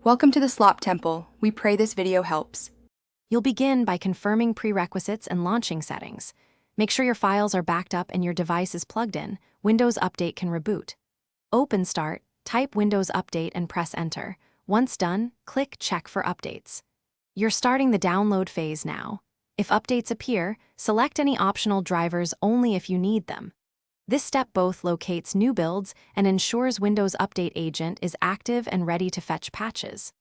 Welcome to the Slop Temple. We pray this video helps. You'll begin by confirming prerequisites and launching settings. Make sure your files are backed up and your device is plugged in. Windows Update can reboot. Open Start, type Windows Update and press Enter. Once done, click Check for updates. You're starting the download phase now. If updates appear, select any optional drivers only if you need them. This step both locates new builds and ensures Windows Update Agent is active and ready to fetch patches.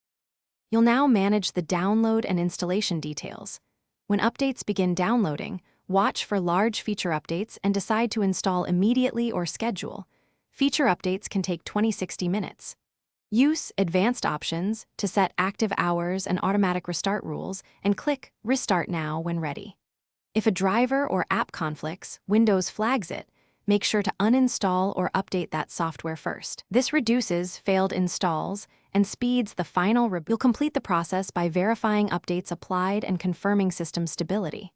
You'll now manage the download and installation details. When updates begin downloading, watch for large feature updates and decide to install immediately or schedule. Feature updates can take 20-60 minutes. Use Advanced Options to set active hours and automatic restart rules, and click Restart Now when ready. If a driver or app conflicts, Windows flags it. Make sure to uninstall or update that software first. This reduces failed installs and speeds the final reboot. You'll complete the process by verifying updates applied and confirming system stability.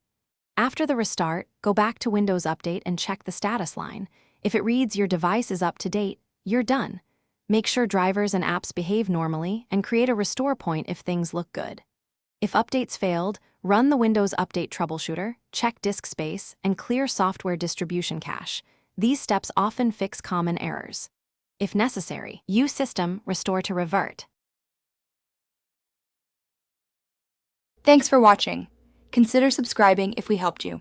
After the restart, go back to Windows Update and check the status line. If it reads your device is up to date, you're done. Make sure drivers and apps behave normally and create a restore point if things look good. If updates failed, run the Windows Update troubleshooter, check disk space, and clear software distribution cache. These steps often fix common errors. If necessary, use System Restore to revert. Thanks for watching. Consider subscribing if we helped you.